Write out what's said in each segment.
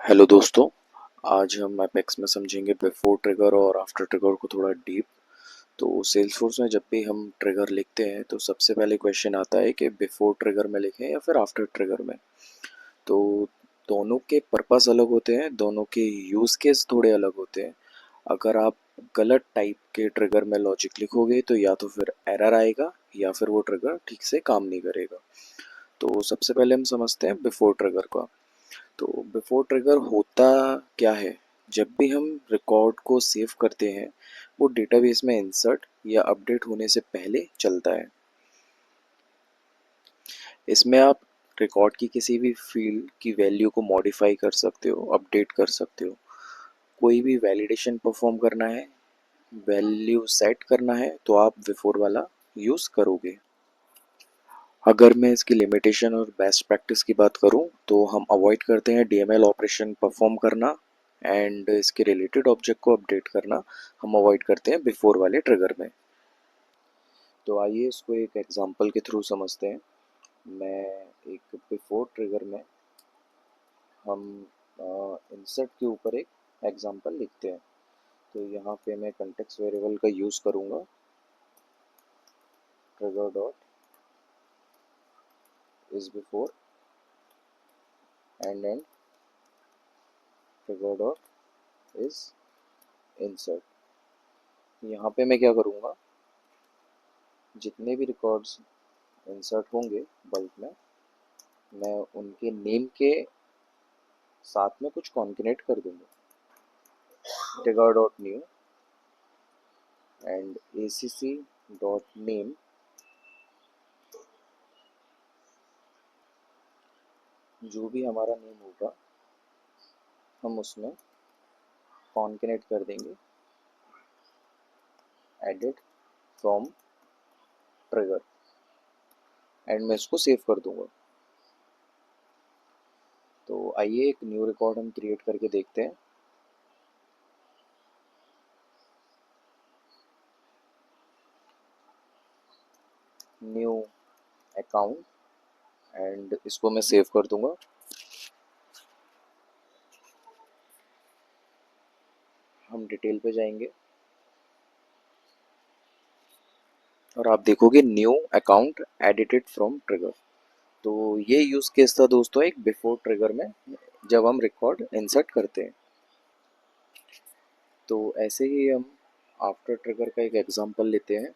Hello दोस्तों। आज हम एपेक्स में समझेंगे बिफोर ट्रिगर और आफ्टर ट्रिगर को थोड़ा डीप। तो सेल्सफोर्स में जब भी हम ट्रिगर लिखते हैं तो सबसे पहले क्वेश्चन आता है कि बिफोर ट्रिगर में लिखें या फिर आफ्टर ट्रिगर में। तो दोनों के पर्पस अलग होते हैं, दोनों के यूज़ केस थोड़े अलग होते हैं। अगर आप गलत टाइप के ट्रिगर में लॉजिक लिखोगे तो या तो फिर एरर आएगा या फिर वो ट्रिगर ठीक से काम नहीं करेगा। तो सबसे पहले हम समझते हैं बिफोर ट्रिगर का। तो बिफोर ट्रिगर होता क्या है? जब भी हम रिकॉर्ड को सेव करते हैं वो डेटाबेस में इंसर्ट या अपडेट होने से पहले चलता है। इसमें आप रिकॉर्ड की किसी भी फील्ड की वैल्यू को मॉडिफाई कर सकते हो, अपडेट कर सकते हो। कोई भी वैलिडेशन परफॉर्म करना है, वैल्यू सेट करना है तो आप बिफोर वाला यूज़ करोगे। अगर मैं इसकी लिमिटेशन और बेस्ट प्रैक्टिस की बात करूं तो हम अवॉइड करते हैं डीएमएल ऑपरेशन परफॉर्म करना एंड इसके रिलेटेड ऑब्जेक्ट को अपडेट करना हम अवॉइड करते हैं बिफोर वाले ट्रिगर में। तो आइए इसको एक एग्जांपल के थ्रू समझते हैं। मैं एक बिफोर ट्रिगर में हम इंसर्ट के ऊपर एक एग्जांपल लिखते हैं। तो यहाँ पे मैं कंटेक्स्ट वेरिएबल का यूज़ करूँगा, trigger dot is before and trigger dot is insert. यहाँ पे मैं क्या करूँगा, जितने भी रिकॉर्ड्स इंसर्ट होंगे बल्क में, मैं उनके नेम के साथ में कुछ कॉन्केनेट कर दूंगा। Trigger dot new and acc dot name, जो भी हमारा नेम होगा हम उसमें कॉन्केनेट कर देंगे एडिट फ्रॉम ट्रिगर एंड मैं इसको सेव कर दूंगा। तो आइए एक न्यू रिकॉर्ड हम क्रिएट करके देखते हैं। न्यू अकाउंट एंड इसको मैं सेव कर दूंगा। हम डिटेल पे जाएंगे और आप देखोगे new account edited from trigger. तो ये यूज़ केस था दोस्तों एक बिफोर ट्रिगर में, जब हम रिकॉर्ड इंसर्ट करते हैं। तो ऐसे ही हम आफ्टर ट्रिगर का एक एग्जांपल लेते हैं।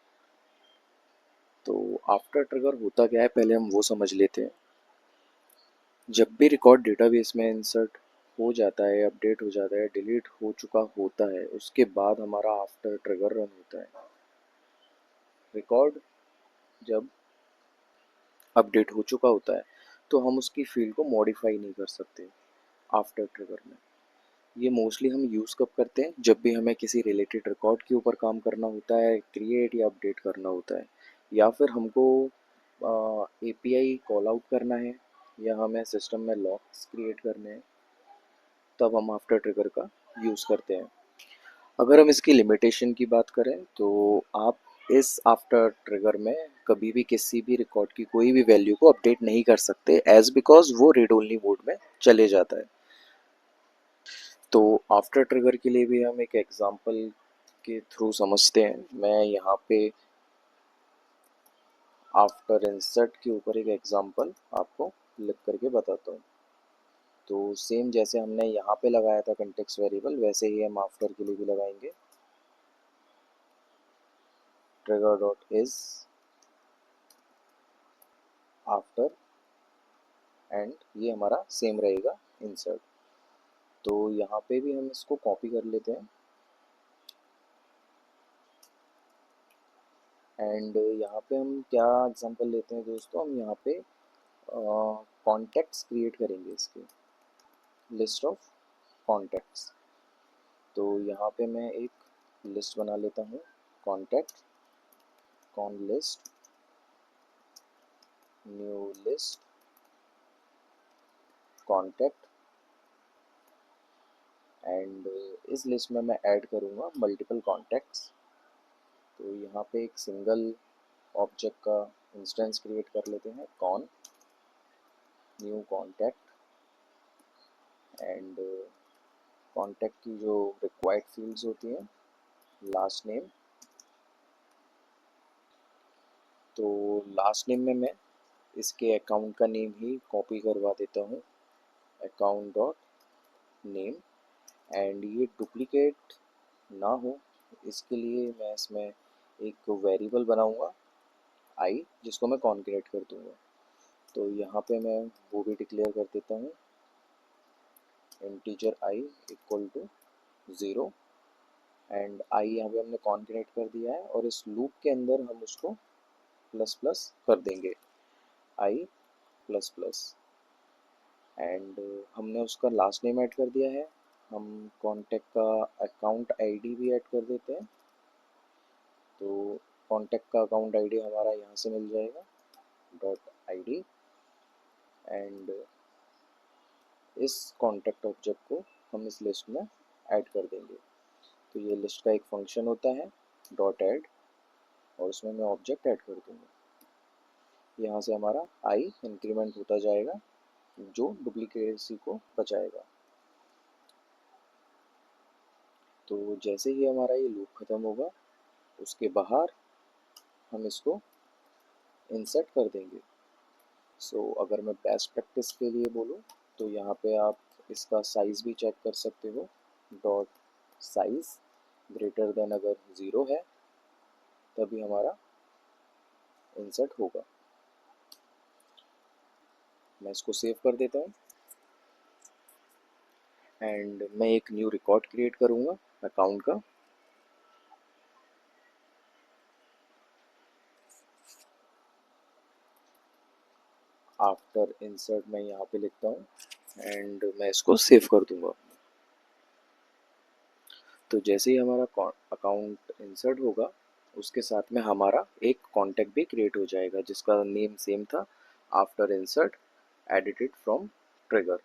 तो आफ्टर ट्रिगर होता क्या है पहले हम वो समझ लेते हैं। जब भी रिकॉर्ड डेटाबेस में इंसर्ट हो जाता है, अपडेट हो जाता है, डिलीट हो चुका होता है, उसके बाद हमारा आफ्टर ट्रिगर रन होता है। रिकॉर्ड जब अपडेट हो चुका होता है तो हम उसकी फील्ड को मॉडिफाई नहीं कर सकते आफ्टर ट्रिगर में। ये मोस्टली हम यूज़ कब करते हैं, जब भी हमें किसी रिलेटेड रिकॉर्ड के ऊपर काम करना होता है, क्रिएट या अपडेट करना होता है, या फिर हमको एपीआई कॉल आउट करना है, या हमें सिस्टम में लॉक्स क्रिएट करने हैं, तब हम आफ्टर ट्रिगर का यूज़ करते हैं। अगर हम इसकी लिमिटेशन की बात करें तो आप इस आफ्टर ट्रिगर में कभी भी किसी भी रिकॉर्ड की कोई भी वैल्यू को अपडेट नहीं कर सकते, एज बिकॉज वो रीड ओनली मोड में चले जाता है। तो आफ्टर ट्रिगर के लिए भी हम एक एग्जांपल के थ्रू समझते हैं। मैं यहाँ पे आफ्टर इंसर्ट के ऊपर एक एग्जांपल आपको लिख करके बताता हूँ। तो सेम जैसे हमने यहाँ पे लगाया था कंटेक्स्ट वेरिएबल, वैसे ही हम आफ्टर के लिए भी लगाएंगे। Trigger dot is after and ये हमारा सेम रहेगा इंसर्ट। तो यहाँ पे भी हम इसको कॉपी कर लेते हैं एंड यहाँ पे हम क्या एग्जांपल लेते हैं दोस्तों, हम यहाँ पे कॉन्टैक्ट्स क्रिएट करेंगे, इसके लिस्ट ऑफ कॉन्टैक्ट्स। तो यहाँ पे मैं एक लिस्ट बना लेता हूँ, contact con list new list contact and इस लिस्ट में मैं ऐड करूँगा मल्टीपल कॉन्टैक्ट्स। तो यहाँ पे एक सिंगल ऑब्जेक्ट का इंस्टेंस क्रिएट कर लेते हैं, con new contact and contact की जो रिक्वायर्ड फील्ड्स होती हैं, लास्ट नेम। तो लास्ट नेम में मैं इसके अकाउंट का नेम ही कॉपी करवा देता हूँ, अकाउंट डॉट नेम। एंड ये डुप्लीकेट ना हो इसके लिए मैं इसमें एक वेरिएबल बनाऊंगा आई, जिसको मैं कॉन्क्रीट कर दूंगा। तो यहाँ पे मैं वो भी डिक्लेयर कर देता हूँ, integer I equal to 0। And I यहाँ पे हमने कॉन्क्रीट कर दिया है, और इस लूप के अंदर हम उसको प्लस प्लस कर देंगे, आई प्लस प्लस। एंड हमने उसका लास्ट नेम ऐड कर दिया है। हम कॉन्टैक्ट का अकाउंट आईडी भी ऐड कर देते हैं। तो कॉन्टैक्ट का अकाउंट आईडी हमारा यहाँ से मिल जाएगा, डॉट आईडी। एंड इस कॉन्टैक्ट ऑब्जेक्ट को हम इस लिस्ट में ऐड कर देंगे। तो ये लिस्ट का एक फंक्शन होता है, डॉट ऐड, और उसमें मैं ऑब्जेक्ट ऐड कर दूँगा। यहाँ से हमारा आई इंक्रीमेंट होता जाएगा, जो डुप्लीकेसी को बचाएगा। तो जैसे ही हमारा ये लूप ख़त्म होगा, उसके बाहर हम इसको इंसर्ट कर देंगे। सो अगर मैं बेस्ट प्रैक्टिस के लिए बोलूँ तो यहाँ पे आप इसका साइज़ भी चेक कर सकते हो, डॉट साइज़ ग्रेटर देन अगर 0 है तभी हमारा इंसर्ट होगा। मैं इसको सेव कर देता हूँ एंड मैं एक न्यू रिकॉर्ड क्रिएट करूँगा अकाउंट का। आफ्टर इंसर्ट मैं यहाँ पे लिखता हूँ एंड मैं इसको सेव कर दूँगा। तो जैसे ही हमारा अकाउंट इंसर्ट होगा, उसके साथ में हमारा एक कॉन्टैक्ट भी क्रिएट हो जाएगा जिसका नेम सेम था, after insert edited from trigger.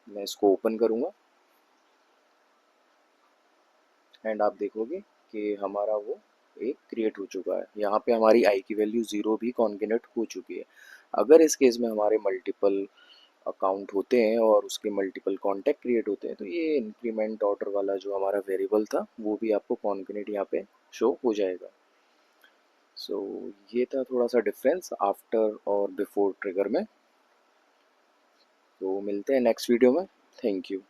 मैं इसको ओपन करूँगा एंड आप देखोगे कि हमारा वो एक क्रिएट हो चुका है। यहाँ पे हमारी आई की वैल्यू 0 भी कॉन्केनेट हो चुकी है। अगर इस केस में हमारे मल्टीपल अकाउंट होते हैं और उसके मल्टीपल कॉन्टैक्ट क्रिएट होते हैं, तो ये इंक्रीमेंट ऑर्डर वाला जो हमारा वेरिएबल था वो भी आपको कॉन्केनेट यहाँ पे शो हो जाएगा। सो ये था थोड़ा सा डिफरेंस आफ्टर और बिफोर ट्रिगर में। तो मिलते हैं नेक्स्ट वीडियो में। Thank you.